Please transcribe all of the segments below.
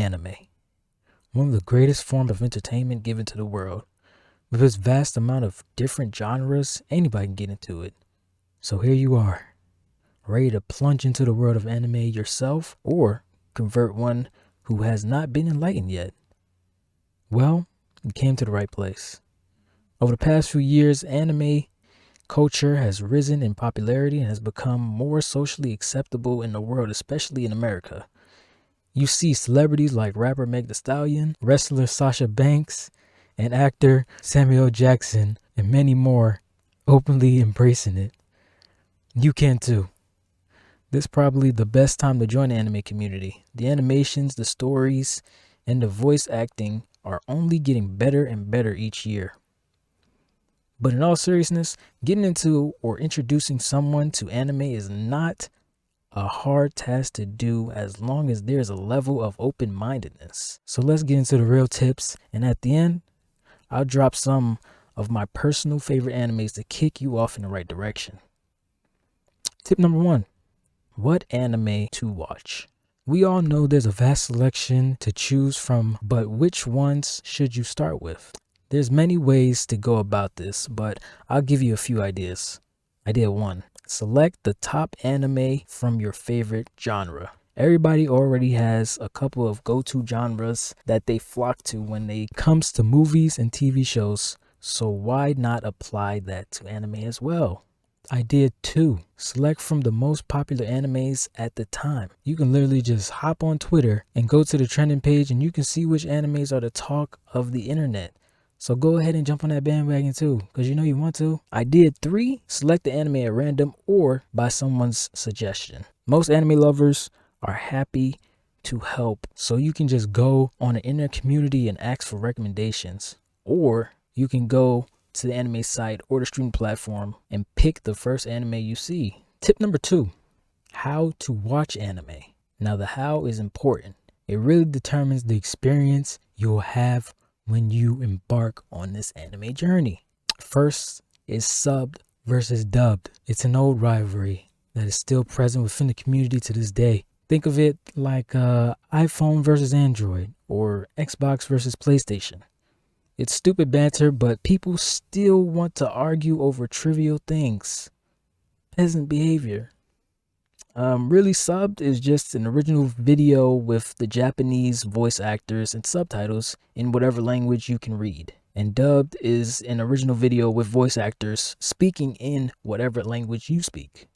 anime, one of the greatest forms of entertainment given to the world. With its vast amount of different genres, anybody can get into it. So here you are, ready to plunge into the world of anime yourself or convert one who has not been enlightened yet. Well, you came to the right place. Over the past few years, anime culture has risen in popularity and has become more socially acceptable in the world, especially in America. You see celebrities like rapper Meg Thee Stallion, wrestler Sasha Banks, and actor Samuel Jackson, and many more openly embracing it. You can too. This is probably the best time to join the anime community. The animations, the stories, and the voice acting are only getting better and better each year. But in all seriousness, getting into or introducing someone to anime is not a hard task to do as long as there's a level of open-mindedness. So let's get into the real tips, and at the end, I'll drop some of my personal favorite animes to kick you off in the right direction. Tip number 1, what anime to watch? We all know there's a vast selection to choose from, but which ones should you start with? There's many ways to go about this, but I'll give you a few ideas. Idea 1, select the top anime from your favorite genre. Everybody already has a couple of go-to genres that they flock to when it comes to movies and TV shows, so why not apply that to anime as well? Idea 2, select from the most popular animes at the time. You can literally just hop on Twitter and go to the trending page and you can see which animes are the talk of the internet. So go ahead and jump on that bandwagon too, because you know you want to. Idea 3, select the anime at random or by someone's suggestion. Most anime lovers are happy to help, so you can just go on an internet community and ask for recommendations, or you can go to the anime site or the streaming platform and pick the first anime you see. Tip number 2, how to watch anime. Now the how is important. It really determines the experience you'll have when you embark on this anime journey. First is subbed versus dubbed. It's an old rivalry that is still present within the community to this day. Think of it like iPhone versus Android or Xbox versus PlayStation. It's stupid banter, but people still want to argue over trivial things. Peasant behavior. Really, subbed is just an original video with the Japanese voice actors and subtitles in whatever language you can read. And dubbed is an original video with voice actors speaking in whatever language you speak.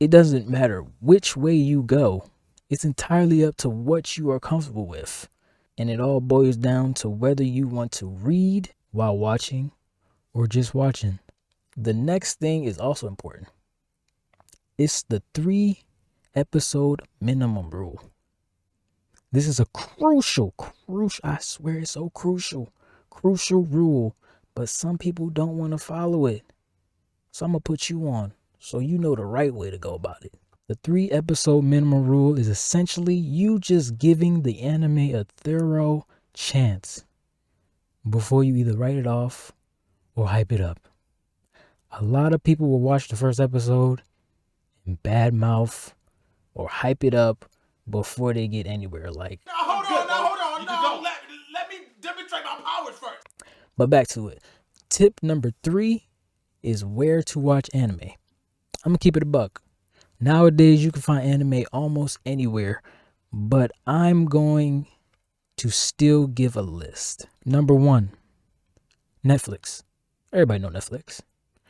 It doesn't matter which way you go. It's entirely up to what you are comfortable with. And it all boils down to whether you want to read while watching or just watching. The next thing is also important. It's the 3-episode minimum rule. This is a crucial, I swear it's so crucial rule, but some people don't want to follow it. So I'm going to put you on so you know the right way to go about it. The 3-episode minimum rule is essentially you just giving the anime a thorough chance before you either write it off or hype it up. A lot of people will watch the first episode and badmouth or hype it up before they get anywhere. Like, hold on. No. Let me demonstrate my powers first. But back to it. Tip number 3 is where to watch anime. I'm going to keep it a buck. Nowadays, you can find anime almost anywhere, but I'm going to still give a list. Number 1, Netflix. Everybody know Netflix.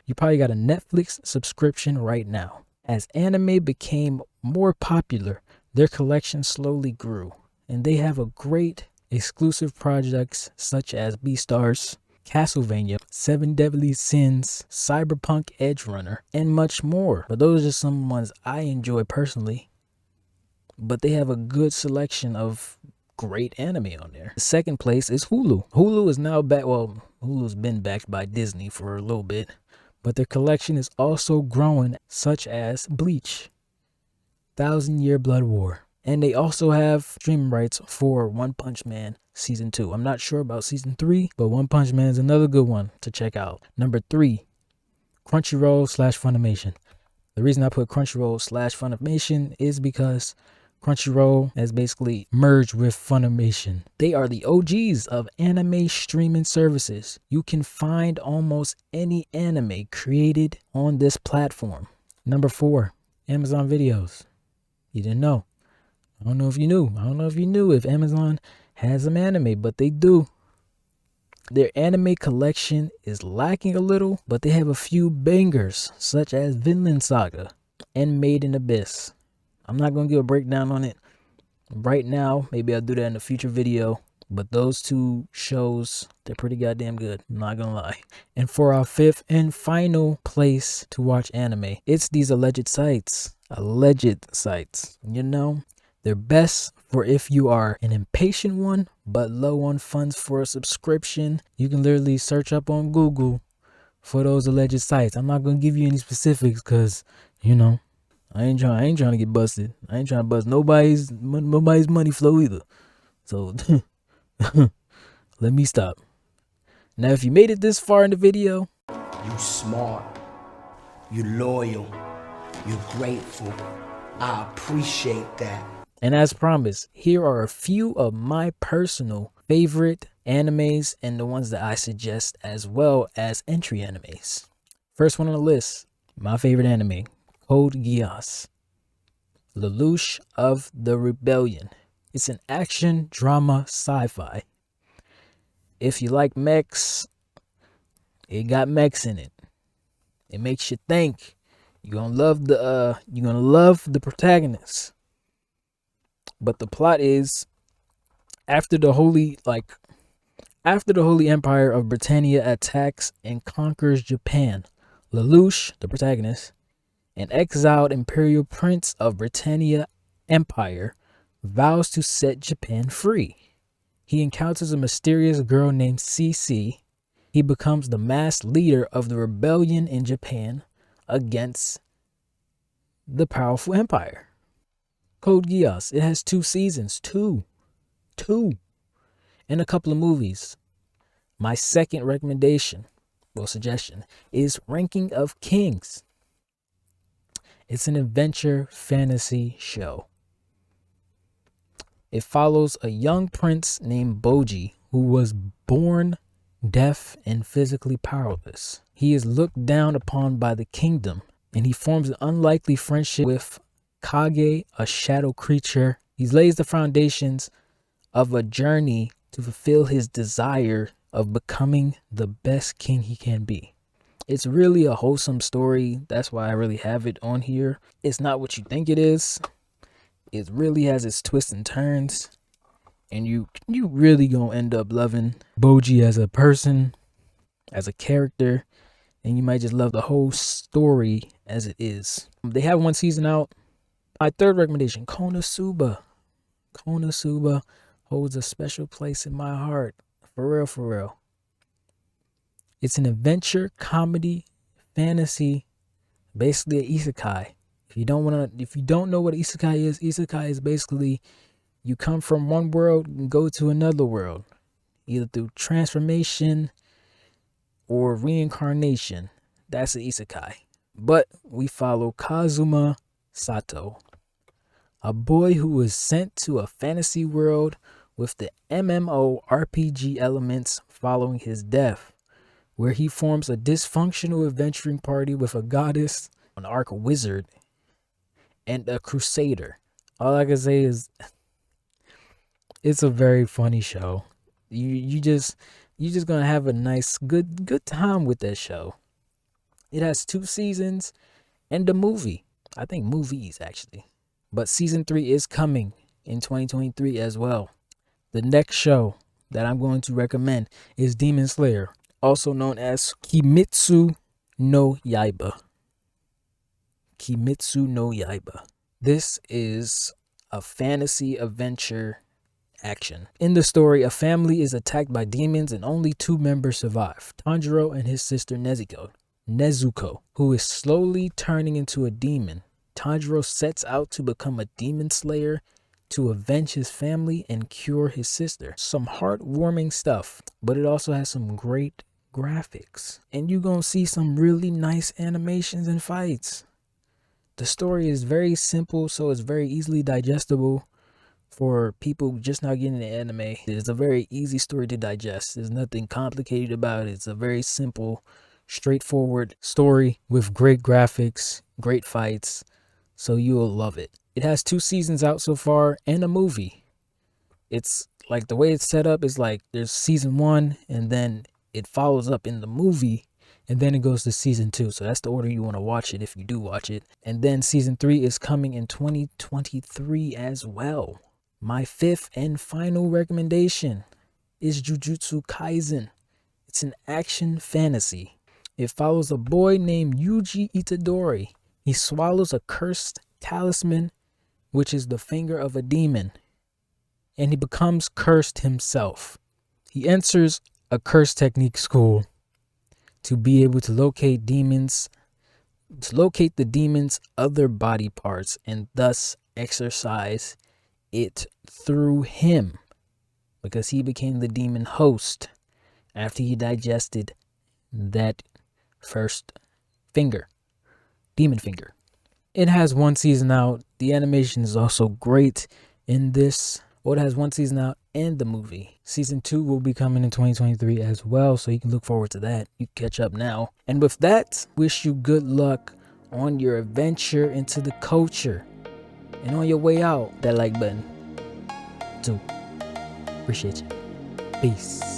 You probably got a Netflix subscription right now. As anime became more popular, their collection slowly grew, and they have a great exclusive projects such as Beastars, Castlevania, 7 Deadly Sins, Cyberpunk Edge Runner, and much more. But those are just some ones I enjoy personally. But they have a good selection of great anime on there. The second place is Hulu. Hulu is now back. Well, Hulu's been backed by Disney for a little bit, but their collection is also growing, such as Bleach, 1,000-Year Blood War. And they also have streaming rights for One Punch Man Season 2. I'm not sure about Season 3, but One Punch Man is another good one to check out. Number 3, Crunchyroll / Funimation. The reason I put Crunchyroll / Funimation is because Crunchyroll has basically merged with Funimation. They are the OGs of anime streaming services. You can find almost any anime created on this platform. Number 4, Amazon Videos. You didn't know. I don't know if you knew if Amazon has some anime, but they do. Their anime collection is lacking a little, but they have a few bangers, such as Vinland Saga and Made in Abyss. I'm not going to give a breakdown on it right now. Maybe I'll do that in a future video. But those two shows, they're pretty goddamn good. I'm not going to lie. And for our 5th and final place to watch anime, it's these alleged sites. You know? They're best for if you are an impatient one, but low on funds for a subscription. You can literally search up on Google for those alleged sites. I'm not going to give you any specifics because, you know, I ain't trying to get busted. I ain't trying to bust nobody's money flow either. So let me stop. Now, if you made it this far in the video, you smart, you loyal, you grateful. I appreciate that. and as promised, here are a few of my personal favorite animes and the ones that I suggest as well as entry animes. First one on the list, my favorite anime, Code Geass, Lelouch of the Rebellion. It's an action drama sci-fi. If you like mechs, it got mechs in it. It makes you think. You're gonna love the protagonist. But the plot is after the holy empire of Britannia attacks and conquers Japan, Lelouch, the protagonist, an exiled imperial prince of Britannia Empire, vows to set Japan free. He encounters a mysterious girl named CC. He becomes the masked leader of the rebellion in Japan against the powerful empire. Code Geass. It has 2 seasons. Two. And a couple of movies. My second suggestion is Ranking of Kings. It's an adventure fantasy show. It follows a young prince named Boji who was born deaf and physically powerless. He is looked down upon by the kingdom, and he forms an unlikely friendship with Kage, a shadow creature. He lays the foundations of a journey to fulfill his desire of becoming the best king he can be. It's really a wholesome story. That's why I really have it on here. It's not what you think it is. It really has its twists and turns. And you really gonna end up loving Boji as a person, as a character. And you might just love the whole story as it is. They have 1 season out. My third recommendation, Konosuba. Konosuba holds a special place in my heart. For real. It's an adventure, comedy, fantasy, basically an isekai. If you don't know what isekai is basically you come from one world and go to another world, either through transformation or reincarnation. That's an isekai. But we follow Kazuma Sato, a boy who was sent to a fantasy world with the MMORPG elements following his death, where he forms a dysfunctional adventuring party with a goddess, an arch wizard, and a crusader. All I can say is it's a very funny show. You just gonna have a nice good time with that show. It has 2 seasons and a movie. I think movies actually. But season 3 is coming in 2023 as well. The next show that I'm going to recommend is Demon Slayer, also known as Kimetsu no Yaiba. Kimetsu no Yaiba. This is a fantasy adventure action. In the story, a family is attacked by demons and only 2 members survive, Tanjiro and his sister Nezuko, who is slowly turning into a demon. Tanjiro sets out to become a demon slayer to avenge his family and cure his sister. Some heartwarming stuff, but it also has some great graphics. And you're gonna see some really nice animations and fights. The story is very simple, so it's very easily digestible for people just now getting into anime. It's a very easy story to digest. There's nothing complicated about it. It's a very simple, straightforward story with great graphics, great fights, so you'll love it. It has 2 seasons out so far and a movie. It's like the way it's set up is like there's season 1 and then it follows up in the movie and then it goes to season 2. So that's the order you want to watch it if you do watch it. And then season 3 is coming in 2023 as well. My 5th and final recommendation is Jujutsu Kaisen. It's an action fantasy. It follows a boy named Yuji Itadori. He swallows a cursed talisman, which is the finger of a demon, and he becomes cursed himself. He enters a curse technique school to be able to locate demons, to locate the demon's other body parts, and thus exercise it through him, because he became the demon host after he digested that first finger, demon finger. It has 1 season out. The animation is also great in this. Well, it has 1 season out and the movie. Season 2 will be coming in 2023 as well, so you can look forward to that. You can catch up now. And with that, wish you good luck on your adventure into the culture. And on your way out, that like button. So, appreciate you. Peace.